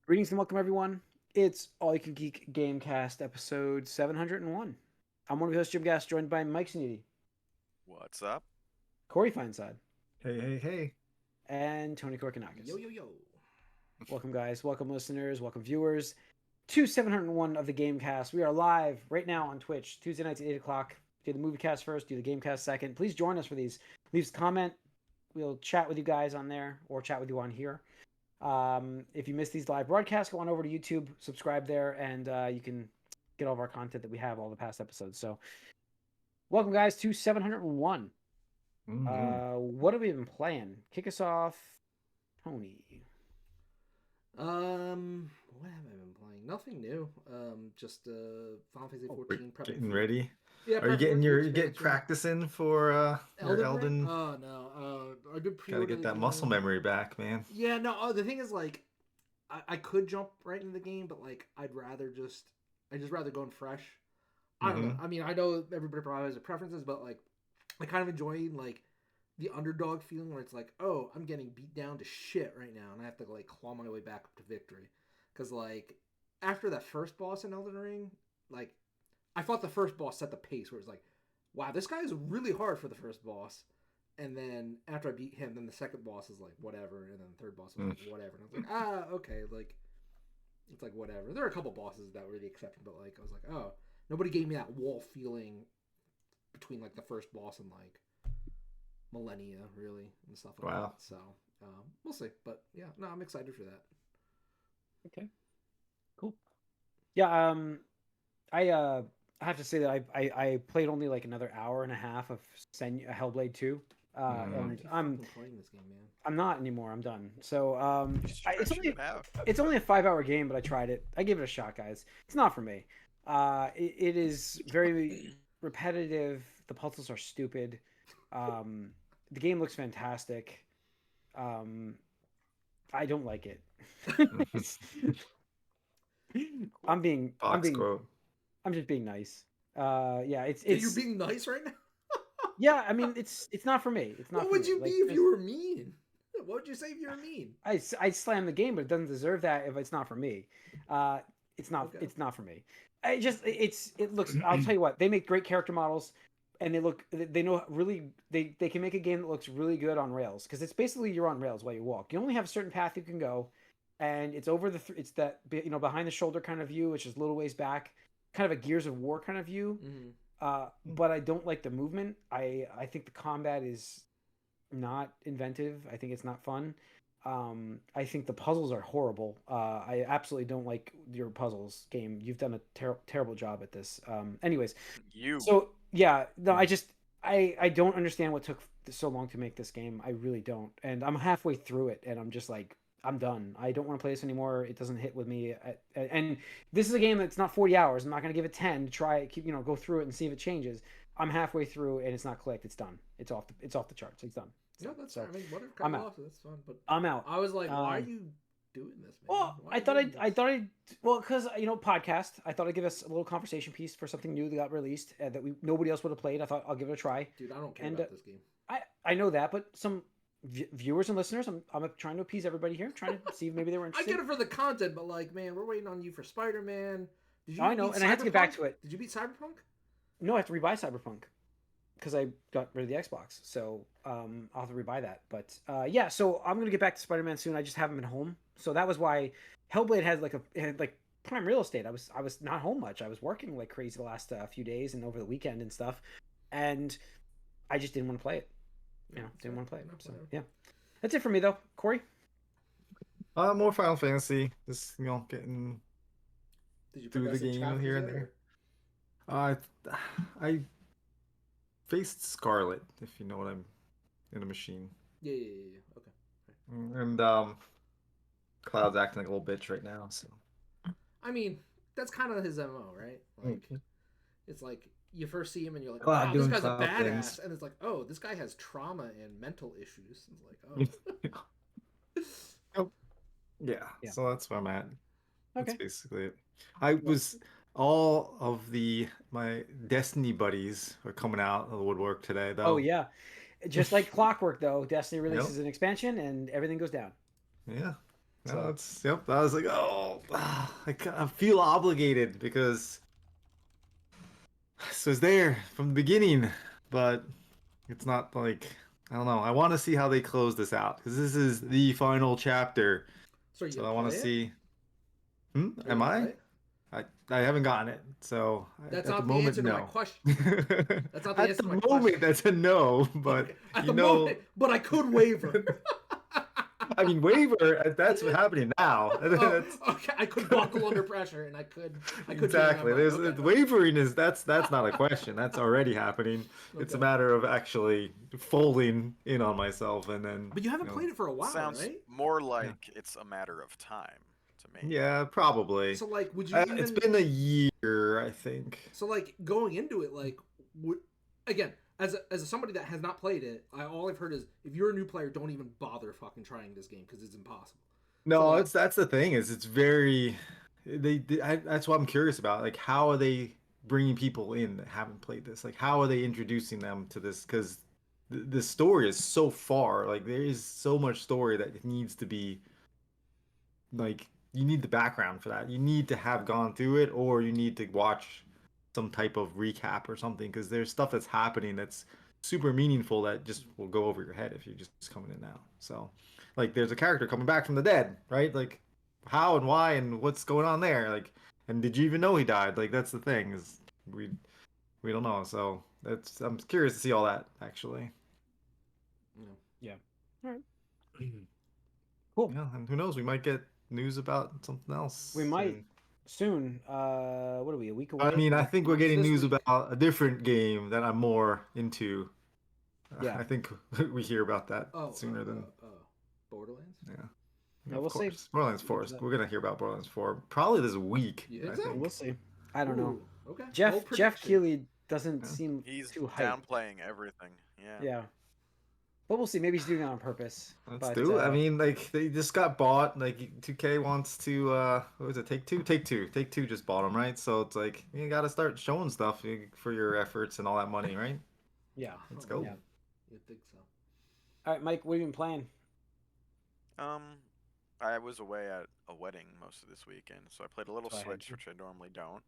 Greetings and welcome, everyone. It's All You Can Geek Gamecast, episode 701. I'm one of your hosts, Jim Gass, joined by Mike Sneedy, What's up? Corey Feinside, Hey, hey, hey. and Tony Yo, Korkanakis. yo, yo. Welcome, guys. Welcome, listeners. Welcome, viewers, to 701 of the Gamecast. We are live right now on Twitch, Tuesday nights at 8 o'clock. Do the movie cast first, do the Gamecast second. Please join us for these. Leave a comment. We'll chat with you guys on there or chat with you on here. If you missed these live broadcasts, go on over to YouTube, subscribe there, and you can get all of our content that we have, all the past episodes. So, welcome, guys, to 701. What have we been playing? Kick us off, Tony. What have I been playing? Nothing new. Just Final Fantasy 14 prepping Getting for- ready. Yeah, Are you prepping getting for the your get expansion. practicing for your Ring? Elden? Oh no. I did pre-order Gotta get the that muscle game. memory back, man. Yeah, no. The thing is, like, I could jump right into the game, but like, I just rather go in fresh. I don't know. I mean, I know everybody probably has their preferences, but like, I kind of enjoy like the underdog feeling where it's like, oh, I'm getting beat down to shit right now, and I have to like claw my way back up to victory. Because like after that first boss in Elden Ring, like I thought the first boss set the pace where it's like, wow, this guy is really hard for the first boss. And then after I beat him, then the second boss is like whatever, and then the third boss was like whatever. And I was like, okay, like it's like whatever. There are a couple bosses that were the exception, but like I was like, oh, nobody gave me that wall feeling between like the first boss and like millennia really and stuff like Wow. that. So we'll see, but yeah, no, I'm excited for that. Okay, cool. Yeah, I have to say that I played only like another hour and a half of Hellblade 2. And I'm playing this game, man. I'm not anymore. I'm done. So it's Stretching only it out. it's only a 5-hour game, but I tried it. I gave it a shot, guys. It's not for me. It is very repetitive. The puzzles are stupid. The game looks fantastic. I don't like it. Fox quote. I'm just being nice. Yeah, it's You're being nice right now. yeah. I mean, it's not for me. It's not. What for would me. you Like, be if you were mean? What would you say if you were mean? I slam the game, but it doesn't deserve that if it's not for me. It's not. Okay. It's not for me. It looks. I'll tell you what. They make great character models, and they know really. They can make a game that looks really good on rails because it's basically you're on rails while you walk. You only have a certain path you can go, and it's over it's that behind the shoulder kind of view, which is a little ways back, kind of a Gears of War kind of view. But I don't like the movement. I think the combat is not inventive. I think it's not fun. I think the puzzles are horrible. I absolutely don't like your puzzles game. You've done a terrible job at this. Anyways, You. so yeah, no, I don't understand what took so long to make this game. I really don't, and I'm halfway through it, and I'm just like, I'm done. I don't want to play this anymore. It doesn't hit with me. And this is a game that's not 40 hours. I'm not going to give it 10 to try it, go through it and see if it changes. I'm halfway through and it's not clicked. It's done. It's off the charts. It's done. No, that's so, I mean, whatever. I'm Cut out. off, that's fun. But I'm out. I was like, why are you doing this, man? Well, Why are you doing this? well, because podcast. I thought I'd give us a little conversation piece for something new that got released that nobody else would have played. I thought I'll give it a try. Dude, I don't care about this game. I know that, but some viewers and listeners, I'm trying to appease everybody here, trying to see if maybe they were I interested. get it for the content, but like, man, we're waiting on you for Spider-Man. Did you? I know, beat and I had to get back Cyberpunk? to it. Did you beat Cyberpunk? No, I have to rebuy Cyberpunk because I got rid of the Xbox. So I'll have to rebuy that. But yeah, so I'm gonna get back to Spider-Man soon. I just haven't been home, so that was why Hellblade had like prime real estate. I was not home much. I was working like crazy the last few days and over the weekend and stuff, and I just didn't want to play it. Didn't want to play it. So yeah, that's it for me though. Corey. More Final Fantasy. Just getting Did you through the progress in game chapters here and yet, there. or- I faced Scarlet, if you know what I'm in a machine. Yeah. Okay. And Cloud's acting like a little bitch right now, so I mean, that's kind of his MO, right? Like, it's like you first see him and you're like, Cloud wow, this doing guy's a Cloud badass, things. and it's like, oh, this guy has trauma and mental issues. It's like, oh. yeah. Yeah. So that's where I'm at. That's Okay. basically it. I was all of my Destiny buddies are coming out of the woodwork today, though. Oh yeah, just like clockwork though. Destiny releases an expansion and everything goes down. Yeah. No, that's yep. I was like, oh, I feel obligated because this was there from the beginning, but it's not like I don't know. I want to see how they close this out because this is the final chapter. So are you So gonna I want play to it? see. Are you Am gonna play I? it? I haven't gotten it, so That's at the not the moment, answer to my no. question. That's not the At answer the to my moment, question. that's a no, but Okay. At you the know, moment, but I could waver. I mean, waiver, that's what's happening now. Oh, That's okay. I could buckle under pressure, and I could change my exactly. mind. There's Okay. wavering is that's not a question. That's already happening. It's a Okay. matter of actually folding in on myself and then, But you haven't played it for a while, Sounds right? more yeah, like it's a matter of time to me. yeah, probably. So like, would you It's even? been a year, I think. So like, going into it, like, would again, as somebody that has not played it, all I've heard is if you're a new player, don't even bother fucking trying this game because it's impossible. So No, like, it's that's the thing is it's very that's what I'm curious about. Like, how are they bringing people in that haven't played this? Like, how are they introducing them to this? Because the story is so far. Like, there is so much story that needs to be like you need the background for that. You need to have gone through it, or you need to watch some type of recap or something. Because there's stuff that's happening that's super meaningful that just will go over your head if you're just coming in now. So, like, there's a character coming back from the dead, right? Like, how and why and what's going on there? Like, and did you even know he died? Like, that's the thing is we don't know. So that's I'm curious to see all that actually. Yeah. All right. Cool. Yeah, and who knows? We might get news about something else. We might soon. What are we? A week away? I mean, I think we're It's getting this news week. about a different game that I'm more into. Yeah. I think we hear about that Oh, sooner than Borderlands. yeah. Yeah, Of we'll see. course. Borderlands 4. We're gonna hear about Borderlands 4 probably this week. You think I so? think. We'll see. I don't know. Ooh, okay. Jeff Bold Jeff prediction. Keighley doesn't Yeah. seem He's too hyped. downplaying everything. Yeah. Yeah. But we'll see. Maybe he's doing that on purpose. Let's But do it. I mean, like they just got bought. Like 2K wants to what was it? Take Two? Take Two just bought them, right? So it's like you got to start showing stuff for your efforts and all that money, right? yeah. Let's go. Yeah. You think so? All right, Mike, what have you been playing? I was away at a wedding most of this weekend, so I played a little So I had Switch, to. which I normally don't.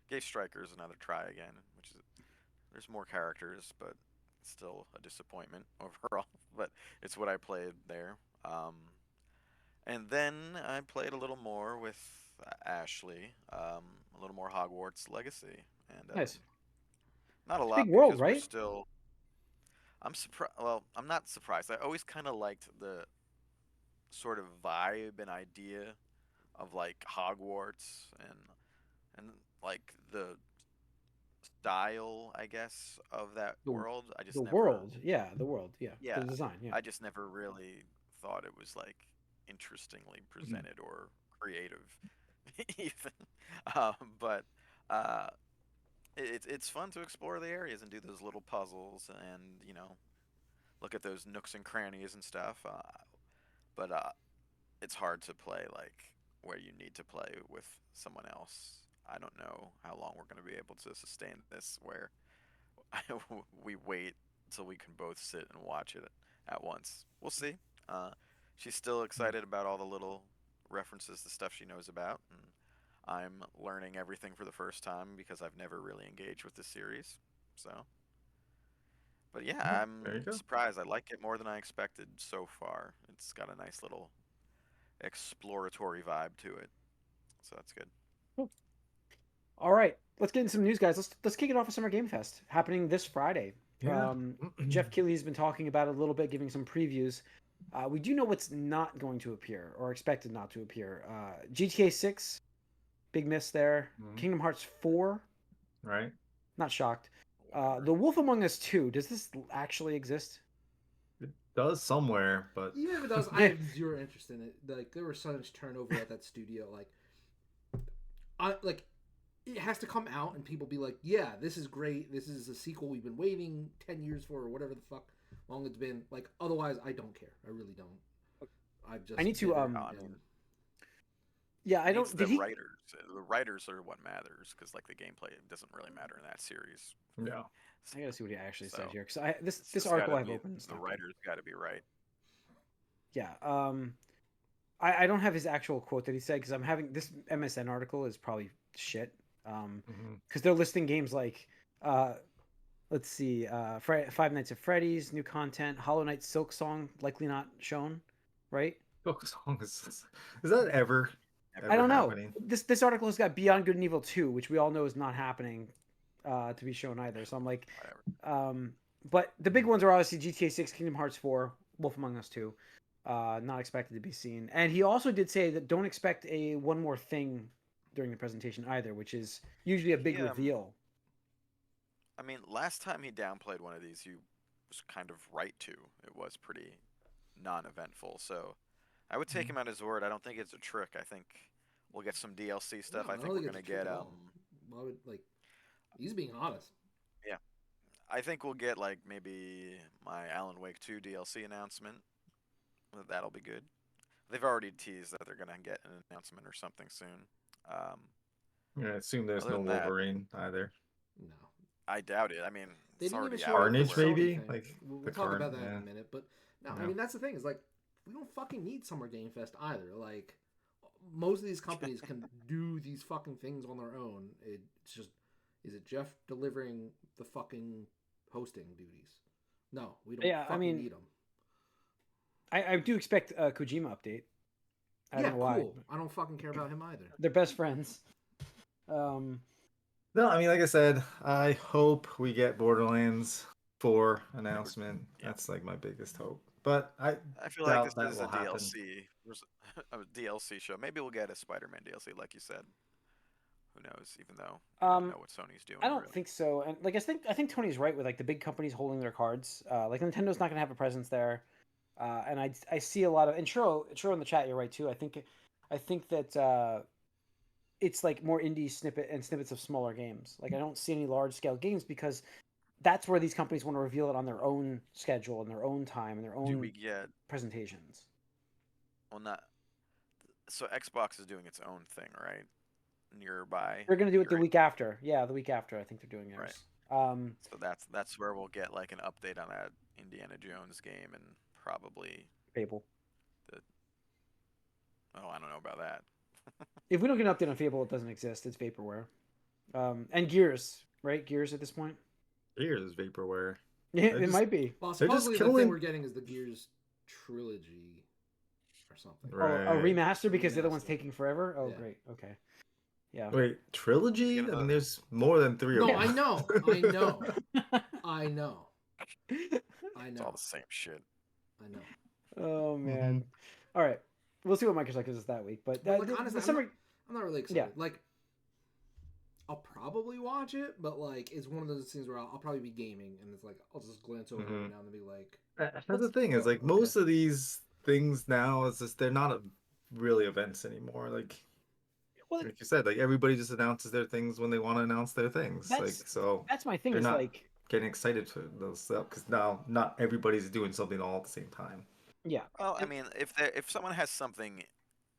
Gave Strikers another try again, which is there's more characters, but it's still a disappointment overall. But it's what I played there. And then I played a little more with Ashley, a little more Hogwarts Legacy, and Nice. not a It's a lot big world, because we're right? still. I'm surprised. Well, I'm not surprised. I always kind of liked the sort of vibe and idea of like Hogwarts and like the style, I guess, of that The world. I just the never, world. Yeah, the world. Yeah. yeah, The design. Yeah. I just never really thought it was like interestingly presented or creative, even. But uh, it's fun to explore the areas and do those little puzzles and look at those nooks and crannies and stuff. But it's hard to play like where you need to play with someone else. I don't know how long we're going to be able to sustain this where we wait until we can both sit and watch it at once. We'll see. She's still excited about all the little references to stuff she knows about, and I'm learning everything for the first time because I've never really engaged with the series. So, but yeah, I'm There you go. surprised. I like it more than I expected so far. It's got a nice little exploratory vibe to it, so that's good. Cool. All right, let's get into some news, guys. Let's kick it off with Summer Game Fest happening this Friday. Yeah. Jeff Keighley's been talking about it a little bit, giving some previews. We do know what's not going to appear or expected not to appear. GTA 6, big miss there. Kingdom Hearts 4, Right. not shocked. The Wolf Among Us 2, does this actually exist? It does somewhere, but Even if it does, I have zero interest in it. Like there was so much turnover at that studio. Like it has to come out and people be like, "Yeah, this is great. This is a sequel we've been waiting 10 years for, or whatever the fuck long it's been." Like otherwise, I don't care. I really don't. I need to yeah, I don't. The writers. The writers are what matters because like the gameplay doesn't really matter in that series. yeah. I gotta see what he actually said So, here because this It's article gotta I've be- opened. The writers got to be right. yeah. I don't have his actual quote that he said because I'm having this MSN article is probably shit. Because they're listing games like, let's see, Five Nights at Freddy's, new content, Hollow Knight Silk Song, likely not shown, right? Silk Song is that ever I don't know. happening? This article has got Beyond Good and Evil 2, which we all know is not happening to be shown either. So I'm like, Whatever. but the big ones are obviously GTA 6, Kingdom Hearts 4, Wolf Among Us 2. Not expected to be seen. And he also did say that don't expect a one more thing during the presentation either, which is usually a big reveal. I mean, last time he downplayed one of these, he was kind of right to. It was pretty non-eventful, so I would take him at his word. I don't think it's a trick. I think we'll get some DLC stuff. No, I think we're gonna get Why would, like, he's being honest. yeah. I think we'll get like maybe my Alan Wake 2 DLC announcement. That'll be good. They've already teased that they're gonna get an announcement or something soon. Yeah, I assume there's Other no than that- Wolverine either. No. I doubt it. I mean, They it's didn't already even out show Carnage, the everywhere. Sony maybe? thing. Like, we'll the talk about Carn- that in yeah. a minute. But no, Yeah. I mean that's the thing is like we don't fucking need Summer Game Fest either. Like most of these companies can do these fucking things on their own. It's just is it Jeff delivering the fucking hosting duties? No, we don't. Yeah, I fucking mean, need them. I do expect a Kojima update. I don't know why. Cool. I don't fucking care about him either. They're best friends. No, I mean, like I said, I hope we get Borderlands 4 announcement. Yeah. That's like my biggest hope. But I feel like doubt this that is will a happen. DLC, a DLC show. Maybe we'll get a Spider-Man DLC, like you said. Who knows? Even though I don't know what Sony's doing. I don't really. think so. And like I think Tony's right with like the big companies holding their cards. Like Nintendo's not gonna have a presence there. And I see a lot of and Churro in the chat, you're right too. I think that it's like more indie snippets of smaller games. Like I don't see any large scale games because that's where these companies want to reveal it on their own schedule and their own time and their Do own we get? presentations. Well, not. So Xbox is doing its own thing, right? Nearby. They're gonna do it the You're- week after. Yeah, the week after I think they're doing theirs. So that's where we'll get like an update on that Indiana Jones game and probably Fable. oh, I don't know about that. If we don't get an update on Fable, it doesn't exist. It's vaporware. And Gears, right? Gears at this point. Gears is vaporware. Yeah, They're it just- might be. Well, They're just supposedly the killing- thing we're getting is the Gears trilogy or something. Right. Oh, a remaster because the other one's Remaster. taking forever. Oh, Yeah. great. Okay. Yeah. Wait, trilogy? I mean, there's more than 3 of No, them. I know. I know. I know. I It's all know. the same shit. I know. Oh man. All right. We'll see what Microsoft gives us that week. But But, like, the honestly, summer. I'm not really excited. Yeah. Like, I'll probably watch it, but like, it's one of those things where I'll probably be gaming, and it's like I'll just glance over every now and then be like, That's the thing is like okay. most of these things now is just they're not really events anymore. Like Well, you said, like everybody just announces their things when they want to announce their things. Like That's- so that's my thing. they're Is not like, getting excited for those stuff because now not everybody's doing something all at the same time. yeah. Well, I mean, if someone has something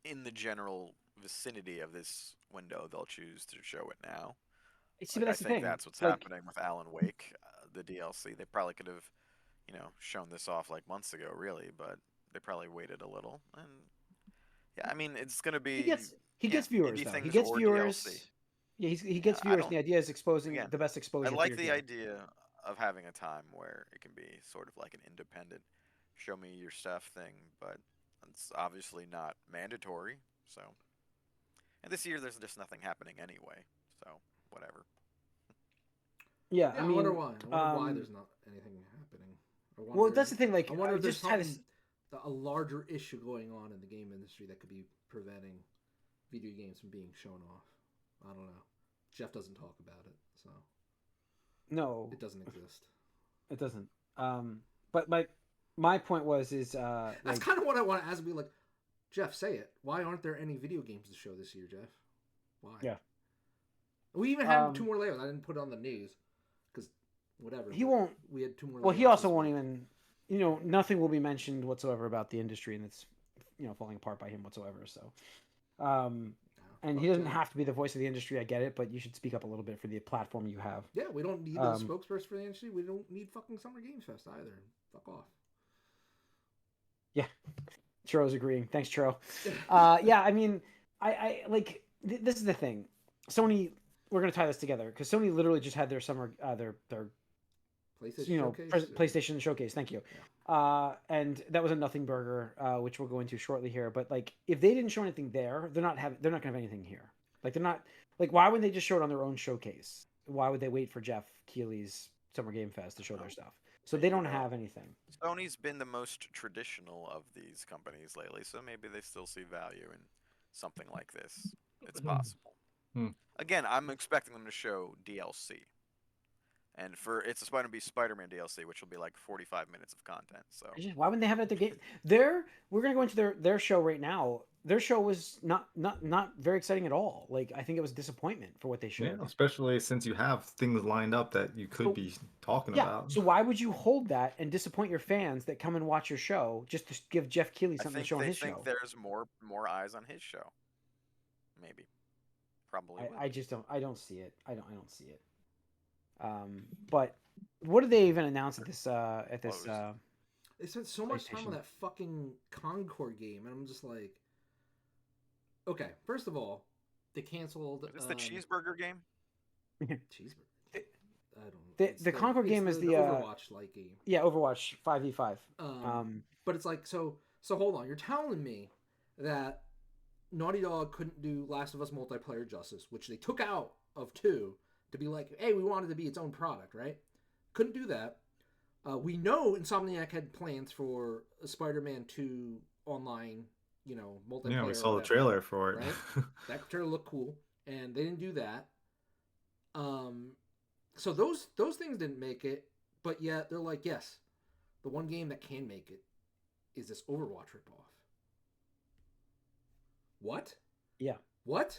in the general vicinity of this window, they'll choose to show it now. See, Like, but that's I the think thing. that's what's Like, happening with Alan Wake, the DLC. They probably could have, shown this off like months ago, really, but they probably waited a little. And yeah, I mean, it's gonna be. He gets viewers indie though. He things gets or viewers. DLC. Yeah, he gets I viewers. don't- And the idea is exposing again, the best exposure. I for like your the game. idea of having a time where it can be sort of like an independent, show me your stuff thing, but it's obviously not mandatory. So, and this year there's just nothing happening anyway. So whatever. Yeah, yeah, I I mean, wonder why. I wonder why um, there's not anything happening. I well, wonder- that's the thing. Like, I wonder I if there's just had this. a larger issue going on in the game industry that could be preventing video games from being shown off. I don't know. Jeff doesn't talk about it, so No, it doesn't exist. it doesn't. But my point was That's like, kind of what I want to ask. Be like, Jeff, say it. Why aren't there any video games to show this year, Jeff? Why? Yeah. We even had 2 more layers. I didn't put it on the news because whatever. he but won't. We had 2 more. Well, he layers also this won't week. even. Nothing will be mentioned whatsoever about the industry, and it's falling apart by him whatsoever. So, and he fuck doesn't Jeff. have to be the voice of the industry. I get it, but you should speak up a little bit for the platform you have. Yeah, we don't need the spokesperson for the industry. We don't need fucking Summer Games Fest either. Fuck off. Yeah. Churo's agreeing. Thanks, Churro. Yeah, I mean, I like this is the thing. Sony, we're gonna tie this together because Sony literally just had their summer, their PlayStation Showcase. PlayStation Showcase. Thank you. And that was a nothing burger, which we'll go into shortly here. But like, if they didn't show anything there, they're not gonna have anything here. Like they're not like, why would they just show it on their own showcase? Why would they wait for Jeff Keighley's Summer Game Fest to show their stuff? So they don't have anything. Sony's been the most traditional of these companies lately, so maybe they still see value in something like this. It's possible. Again, I'm expecting them to show DLC. And it's a Spider-Man DLC, which will be like 45 minutes of content. So Why wouldn't they have it at their game? We're gonna go into their show right now. Their show was not very exciting at all. Like I think it was a disappointment for what they showed. Yeah, especially since you have things lined up that you could be talking about. So why would you hold that and disappoint your fans that come and watch your show just to give Jeff Keighley something to show on his show? I think there's more eyes on his show. Maybe. Probably. I just don't. I don't see it. I don't see it. But what did they even announce at this? They spent so much time on that fucking Concord game, and I'm just like, okay. First of all, they canceled. Is this the cheeseburger game? Cheeseburger. I don't know. The Concord game is the Overwatch-like game. Yeah, Overwatch 5v5. But it's like so. Hold on, you're telling me that Naughty Dog couldn't do Last of Us multiplayer justice, which they took out of 2 to be like, hey, we wanted to be its own product, right? Couldn't do that. We know Insomniac had plans for a Spider-Man 2 online, multiplayer. Yeah, we saw the trailer for it. Right? That trailer looked cool, and they didn't do that. So those things didn't make it, but yet they're like, yes, the one game that can make it is this Overwatch ripoff. What? Yeah. What?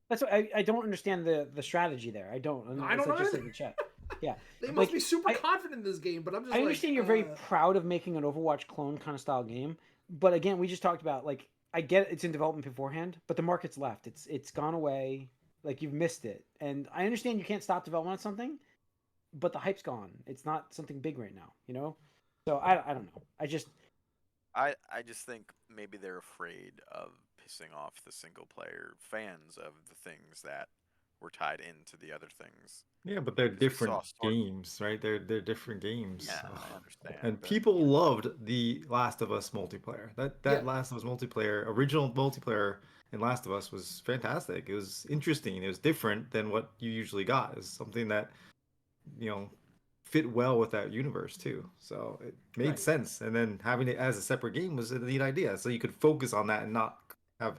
That's what I don't understand the strategy there. I don't know. Just in the chat. Yeah. They must be super confident in this game, but I'm just I understand you're very proud of making an Overwatch clone kind of style game, but again, we just talked about like I get it's in development beforehand, but the market's left. It's gone away. Like you've missed it. And I understand you can't stop development on something, but the hype's gone. It's not something big right now, So I don't know. I just think maybe they're afraid of pissing off the single player fans of the things that were tied into the other things. Yeah, but they're different games, right? They're different games. Yeah, I understand. And people loved the Last of Us multiplayer. That Last of Us multiplayer, original multiplayer in Last of Us was fantastic. It was interesting. It was different than what you usually got. It was something that, fit well with that universe too. So it made sense. And then having it as a separate game was a neat idea. So you could focus on that and not have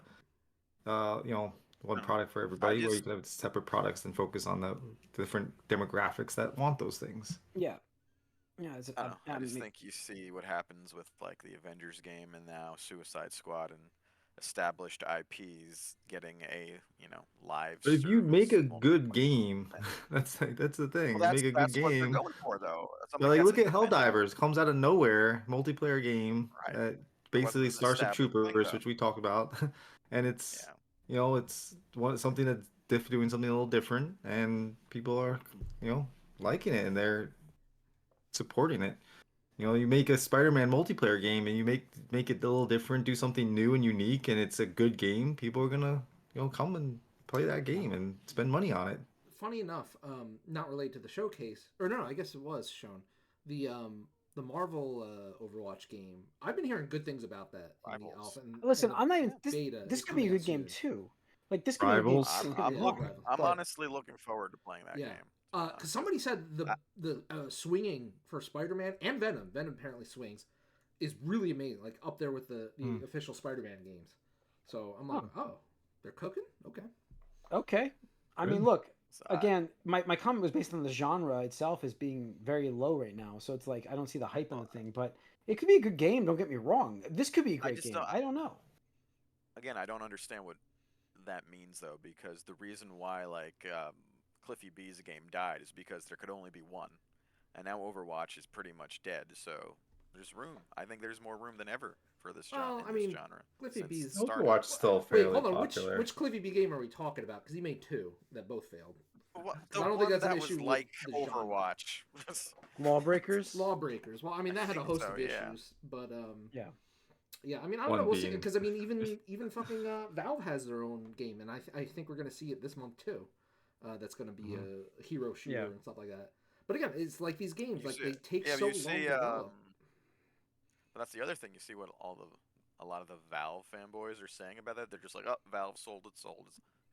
one product for everybody, or you could have separate products and focus on the different demographics that want those things. Yeah. I just think you see what happens with like the Avengers game and now Suicide Squad and established IPs getting a live. But if you make a good game, that's the thing. Well, make a good game. What they're going for, though. But look at Helldivers, comes out of nowhere, multiplayer game, basically Starship Troopers, which we talked about, and it's something that's doing something a little different, and people are liking it and they're supporting it. You make a Spider-Man multiplayer game and you make it a little different, do something new and unique, and it's a good game. People are gonna come and play that game and spend money on it. Funny enough, not related to the showcase, or no, I guess it was shown. The Marvel Overwatch game. I've been hearing good things about that. Listen, I'm not even. This could be a good game too. Like this could be. I'm honestly looking forward to playing that game. Because somebody said the swinging for Spider-Man and Venom apparently swings, is really amazing. Like up there with the official Spider-Man games. So I'm like, they're cooking? Okay. I mean, look, again, my comment was based on the genre itself as being very low right now. So it's like, I don't see the hype on the thing, but it could be a good game. Don't get me wrong. This could be a great game. I don't know. Again, I don't understand what that means though, because the reason why Cliffy B's game died is because there could only be one, and now Overwatch is pretty much dead. So there's room. I think there's more room than ever for this genre. Cliffy B's Overwatch still fairly popular. Which Cliffy B game are we talking about? Because he made 2 that both failed. The I don't think one that's an that was issue with like the genre. Overwatch. Lawbreakers. Lawbreakers. Well, I mean, I that had a think host so, of yeah. issues, but Yeah. yeah. I mean, I don't One know. We'll see, being- because I mean, even fucking Valve has their own game, and I think we're gonna see it this month too. That's gonna be a hero shooter and stuff like that. But again, it's like these games, You like see they it. take Yeah, so but long you see, to develop. but that's the other thing. You see what a lot of the Valve fanboys are saying about that. They're just like, "Oh, Valve sold.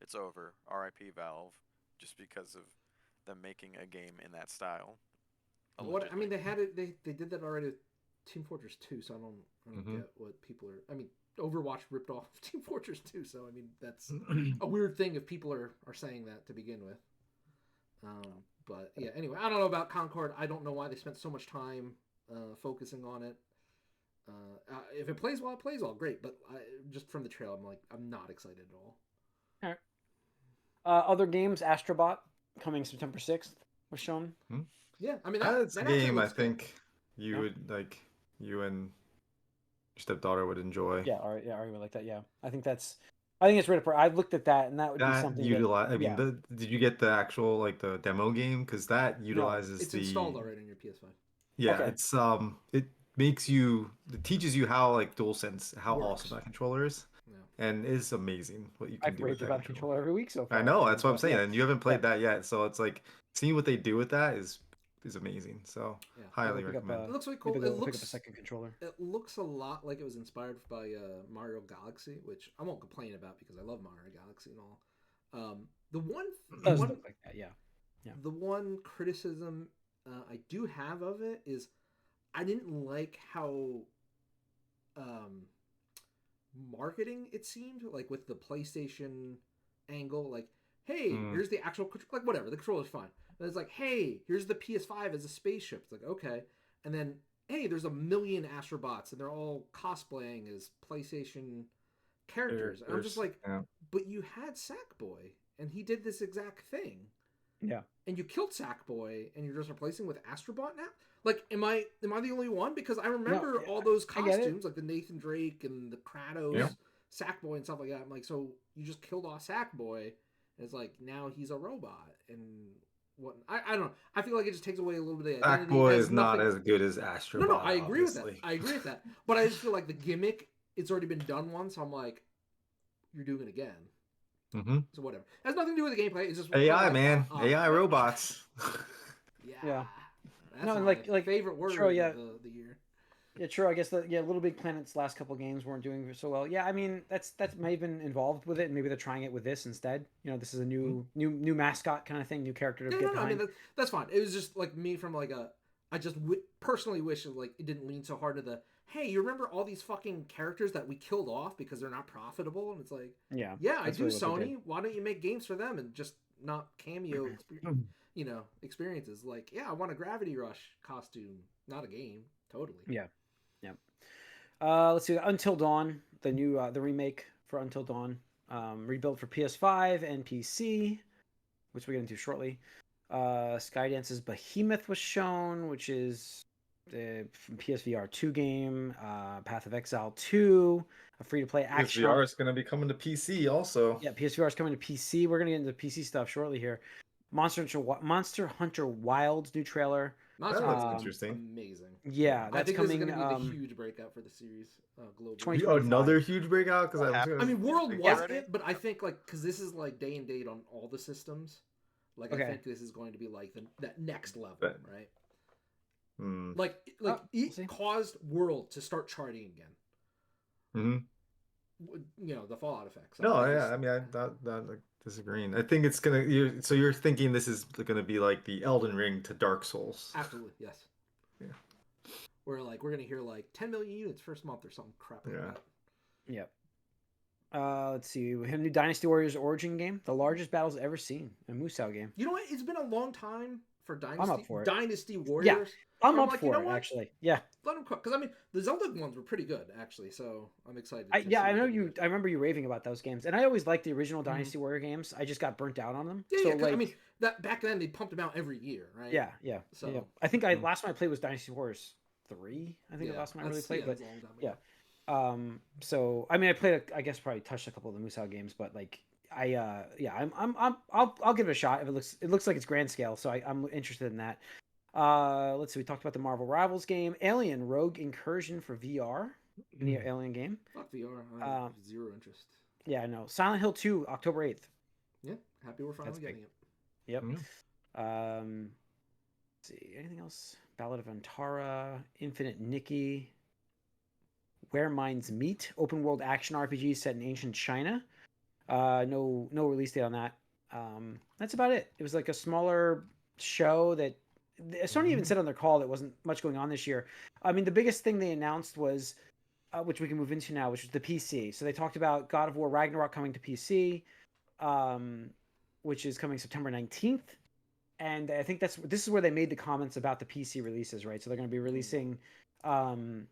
It's over. R.I.P. Valve," just because of them making a game in that style. What I mean, allegedly. they had it. They did that already with Team Fortress 2, so I don't get what people are. I mean, Overwatch ripped off Team Fortress 2, so I mean that's a weird thing if people are saying that to begin with. But yeah, anyway, I don't know about Concord. I don't know why they spent so much time focusing on it. If it plays well, it plays well, great. But just from the trail, I'm not excited at all. All right. Other games, Astro Bot coming September 6th was shown. Yeah, I mean That's a actually game I looks good. think you would like. You and your stepdaughter would enjoy. Yeah, Ari would like that. Yeah, I think it's right up. I looked at that, and that would be That something. utilize. I mean, yeah. did you get the actual like the demo game? Because that utilizes It's the. installed already on your PS5. Yeah, Okay. it's it teaches you how like DualSense how Works. awesome that controller is, Yeah. and it's amazing what you can I've do with raved that about the controller. controller every week so far. I know, that's what I'm saying, Yeah. and you haven't played that yet, so it's like seeing what they do with that is amazing. So Yeah. highly Pick up, recommend. It looks really cool. Maybe It they'll pick looks up a second controller. It looks a lot like it was inspired by Mario Galaxy, which I won't complain about because I love Mario Galaxy and all. The one, It does look like that, yeah. The one criticism I do have of it is I didn't like how marketing it seemed, like with the PlayStation angle, like, hey, here's the actual, like, whatever, the controller's fine. And it's like, hey, here's the PS5 as a spaceship. It's like, okay. And then, hey, there's a million Astro Bots, and they're all cosplaying as PlayStation characters. And I'm just like, but you had Sackboy, and he did this exact thing. Yeah. And you killed Sackboy, and you're just replacing with Astro Bot now? Like, am I the only one? Because I remember all those costumes, like the Nathan Drake and the Kratos, Sackboy and stuff like that. I'm like, so you just killed off Sackboy, and it's like, now he's a robot. And what? I don't know. I feel like it just takes away a little bit of the identity. Sackboy is not as good as Astro Bot. No, I agree obviously. with that. I agree with that. But I just feel like the gimmick, it's already been done once. So I'm like, you're doing it again. So whatever. It has nothing to do with the gameplay. It's just AI, man. AI robots. Yeah. That's No, my like favorite word true, of the year. Yeah, true. I guess Little Big Planet's last couple games weren't doing so well. Yeah, I mean that's may have been involved with it, and maybe they're trying it with this instead. You know, this is a new mascot kind of thing, new character to get behind. I mean that's fine. It was just like me from like a. I just personally wish like it didn't lean so hard to the. Hey, you remember all these fucking characters that we killed off because they're not profitable? And it's like, yeah, I do, really Sony. Why don't you make games for them and just not cameo, experiences? Like, yeah, I want a Gravity Rush costume, not a game. Totally. Yeah. Let's see. Until Dawn, the new the remake for Until Dawn, rebuilt for PS5 and PC, which we'll get into shortly. Skydance's Behemoth was shown, which is the PSVR 2 game. Path of Exile 2, a free-to-play action. PSVR is going to be coming to PC also. Yeah, PSVR is coming to PC. We're going to get into PC stuff shortly here. Monster Hunter Wilds new trailer. That looks interesting. Amazing. Yeah, that's I think coming. This is going to be the huge breakout for the series globally. Another huge breakout because I mean, World was it, but I think like because this is like day and date on all the systems. Like I think this is going to be like that next level, right? Like it caused World to start charting again. The Fallout effects. I mean, I'm disagreeing. I think it's gonna. You're thinking this is gonna be like the Elden Ring to Dark Souls. Absolutely, yes. Yeah. We're gonna hear like 10 million units first month or something crap like that. Yep. Let's see. We have a new Dynasty Warriors Origin game, the largest battles ever seen, a Musou game. You know what? It's been a long time for Dynasty. I'm up for it. Dynasty Warriors. Yeah, I'm up for it. Actually, yeah. Let them cook because I mean the Zelda ones were pretty good actually, so I'm excited. I know you. I remember you raving about those games, and I always liked the original Dynasty Warrior games. I just got burnt out on them. Yeah, I mean that back then they pumped them out every year, right? Yeah. So I think last one I played was Dynasty Warriors 3. I think the last one I really played, but So I mean, I played. I guess probably touched a couple of the Musou games, but like I'll give it a shot if it looks like it's grand scale, so I'm interested in that. Let's see, we talked about the Marvel Rivals game, Alien Rogue Incursion for VR, the Alien game. Fuck VR. I have zero interest. Yeah, I know. Silent Hill 2, October 8th. Yeah, happy we're finally getting it. Yep. Let's see, anything else? Ballad of Antara, Infinite Nikki, Where Minds Meet, open world action RPG set in ancient China. No release date on that. That's about it. It was like a smaller show that Sony even said on their call that wasn't much going on this year. I mean, the biggest thing they announced was, which we can move into now, which was the PC. So they talked about God of War Ragnarok coming to PC, which is coming September 19th. And I think this is where they made the comments about the PC releases, right? So they're going to be releasing, they're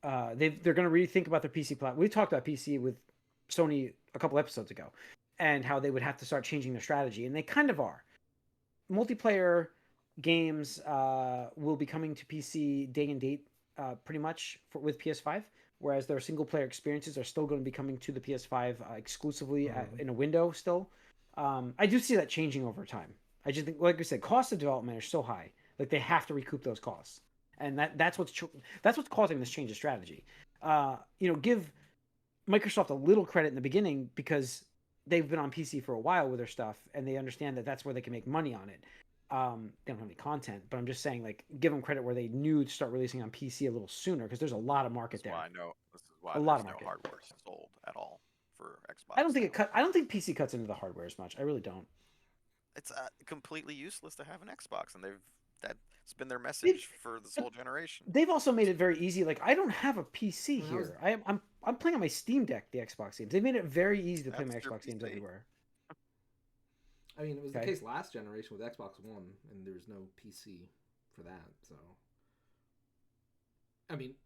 going to rethink about their PC platform. We talked about PC with Sony a couple episodes ago, and how they would have to start changing their strategy, and they kind of are. Multiplayer games will be coming to PC day and date, pretty much with PS5, whereas their single player experiences are still going to be coming to the PS5 exclusively in a window still. I do see that changing over time. I just think, like I said, costs of development are so high, like they have to recoup those costs, and that's what's causing this change of strategy. Give Microsoft a little credit in the beginning because they've been on PC for a while with their stuff, and they understand that that's where they can make money on it. They don't have any content, but I'm just saying, like, give them credit where they knew to start releasing on PC a little sooner because there's a lot of market there. This is why a lot of no market. hardware sold at all for Xbox. I don't think PC cuts into the hardware as much. I really don't. It's completely useless to have an Xbox, and that's been their message for this whole generation. They've also made it very easy. Like, I don't have a PC here. I'm playing on my Steam Deck, the Xbox games. They've made it very easy to play my Xbox games everywhere. I mean, it was the case last generation with Xbox One, and there's no PC for that. So, I mean,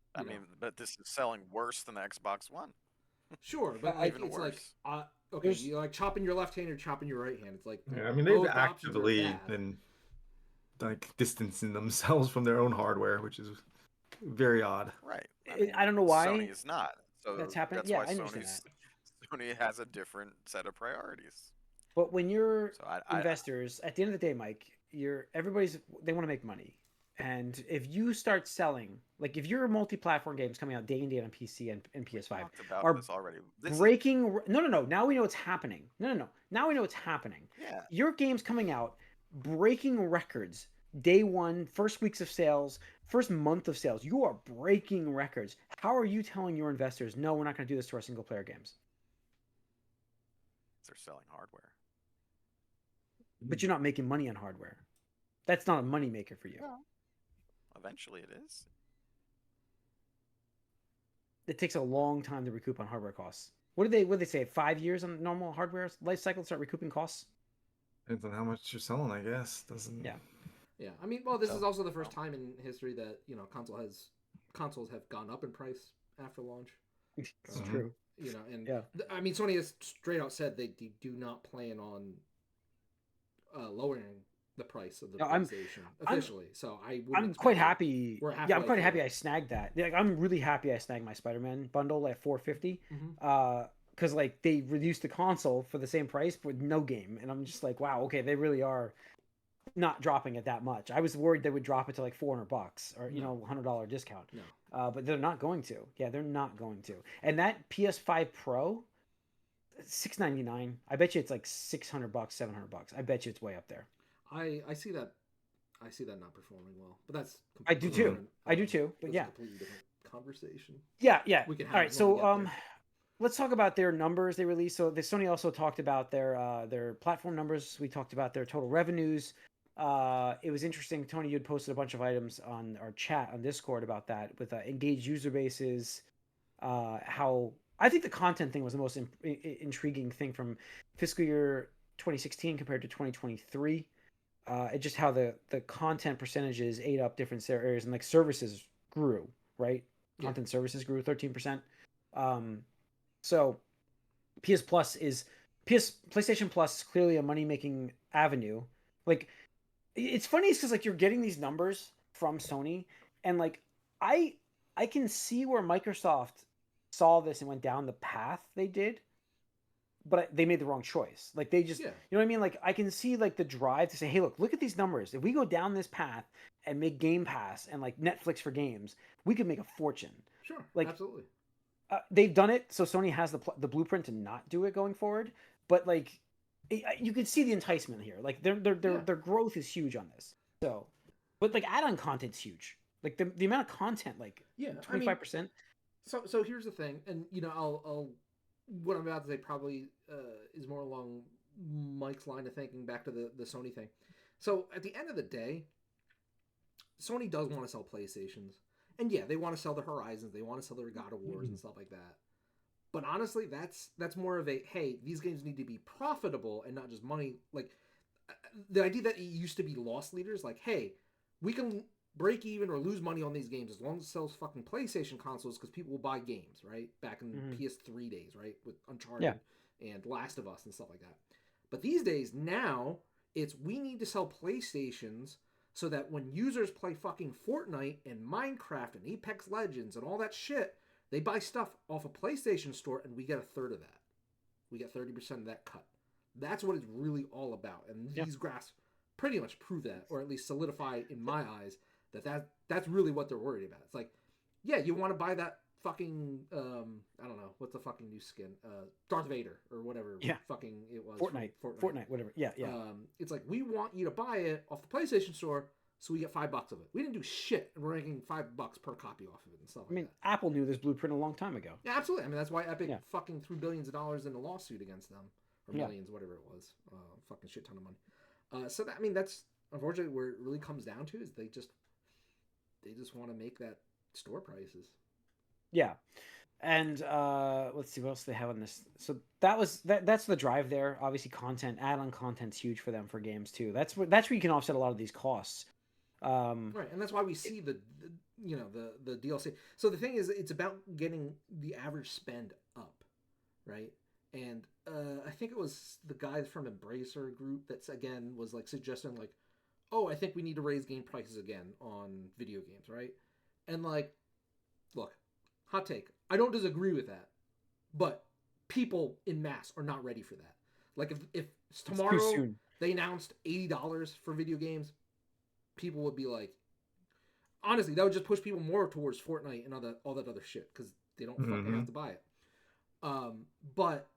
but this is selling worse than the Xbox One. Sure, but it's worse. Like, okay, you like chopping your left hand or chopping your right hand. It's like, yeah, I mean, they've actively been like distancing themselves from their own hardware, which is very odd. Right. I don't know why Sony is not. So that's happening. That's why Sony has a different set of priorities. But when you're investors, at the end of the day, Mike, they want to make money. And if you start selling, like if your multi-platform games coming out day and date on PC and PS5 are this already. breaking, no. Now we know it's happening. No. Now we know it's happening. Yeah. Your game's coming out, breaking records. Day one, first weeks of sales, first month of sales. You are breaking records. How are you telling your investors, no, we're not going to do this to our single-player games? They're selling hardware. But you're not making money on hardware. That's not a money maker for you. Well, eventually it is. It takes a long time to recoup on hardware costs. What did they say? 5 years on normal hardware life cycle to start recouping costs? Depends on how much you're selling, I guess. Doesn't. Yeah. Yeah. I mean, well, this is also the first time in history that consoles have gone up in price after launch. It's true. And I mean, Sony has straight out said they do not plan on lowering the price of the PlayStation officially. I'm quite happy. I'm quite happy I snagged that. Like, I'm really happy I snagged my Spider-Man bundle at $450. Because like they reduced the console for the same price with no game, and I'm just like, wow, okay, they really are not dropping it that much. I was worried they would drop it to like $400 or $100 discount. No. But they're not going to. Yeah, they're not going to. And that PS5 Pro, $699. I bet you it's like $600, $700. I bet you it's way up there. I see that. I see that not performing well, but that's. I do too. I do too. But yeah, a completely different conversation. Yeah. We can have all right. So let's talk about their numbers they released. So the Sony also talked about their platform numbers. We talked about their total revenues. It was interesting. Tony, you had posted a bunch of items on our chat on Discord about that with engaged user bases. How I think the content thing was the most intriguing thing from fiscal year 2016 compared to 2023. It just how the content percentages ate up different areas, and like services grew, right? Content services grew 13%. So PlayStation Plus is clearly a money-making avenue. Like, it's funny because like you're getting these numbers from Sony, and like I can see where Microsoft saw this and went down the path they did, but they made the wrong choice. Like they just, Yeah. you know what I mean? Like I can see like the drive to say, hey, look at these numbers. If we go down this path and make Game Pass and like Netflix for games, we could make a fortune. Sure. Like Absolutely. they've done it, so Sony has the blueprint to not do it going forward. But like, you can see the enticement here. Like their growth is huge on this. So, but like add-on content's huge. Like the amount of content, like 25%. So here's the thing, and I'll what I'm about to say probably is more along Mike's line of thinking back to the Sony thing. So at the end of the day, Sony does want to sell PlayStations. And yeah, they want to sell their Horizons, they want to sell their God of Wars and stuff like that. But honestly, that's more of a, hey, these games need to be profitable and not just money. Like, the idea that it used to be loss leaders, like, hey, we can break even or lose money on these games as long as it sells fucking PlayStation consoles because people will buy games, right? Back in PS3 days, right? With Uncharted and Last of Us and stuff like that. But these days, now, it's we need to sell PlayStations so that when users play fucking Fortnite and Minecraft and Apex Legends and all that shit, they buy stuff off a PlayStation store and we get a third of that. We get 30% of that cut. That's what it's really all about. And these graphs pretty much prove that, or at least solidify in my eyes that's really what they're worried about. It's like, yeah, you want to buy that fucking I don't know, what's the fucking new skin? Darth Vader or whatever fucking it was. Fortnite, whatever. Yeah. It's like, we want you to buy it off the PlayStation store so we get $5 of it. We didn't do shit and we're making $5 per copy off of it and stuff like that. Apple knew this blueprint a long time ago. Yeah, absolutely. I mean, that's why Epic fucking threw billions of dollars in a lawsuit against them. Or millions, whatever it was. Fucking shit ton of money. So that, I mean, that's unfortunately where it really comes down to, is they just want to make that store prices. Yeah. And let's see what else they have on this. So that's the drive there. Obviously, add-on content's huge for them for games too. That's where you can offset a lot of these costs. Right, and that's why we see the DLC. So the thing is, it's about getting the average spend up, right? And I think it was the guy from Embracer Group that's again was like suggesting like, oh, I think we need to raise game prices again on video games, right? And like, look, hot take, I don't disagree with that, but people in mass are not ready for that. Like if tomorrow they announced $80 for video games, people would be like, honestly, that would just push people more towards Fortnite and all that other shit because they don't fucking have to buy it. But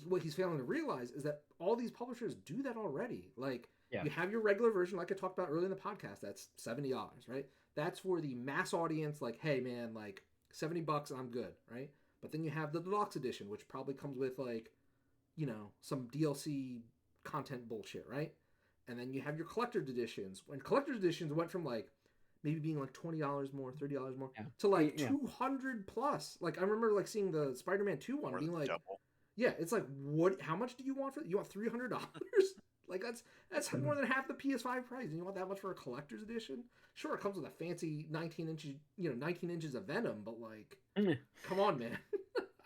what he's failing to realize is that all these publishers do that already. Like, you have your regular version, like I talked about earlier in the podcast, that's $70, right? That's for the mass audience. Like, hey man, like $70 and I'm good, right? But then you have the deluxe edition, which probably comes with like, some DLC content bullshit, right? And then you have your collector's editions. When collector's editions went from like maybe being like $20 more, $30 more to like 200 plus. Like I remember like seeing the Spider-Man 2 one being like, double. Yeah, it's like, what? How much do you want for that? You want $300? Like that's more than half the PS5 price. And you want that much for a collector's edition? Sure, it comes with a fancy 19 inches of Venom, but like, come on, man.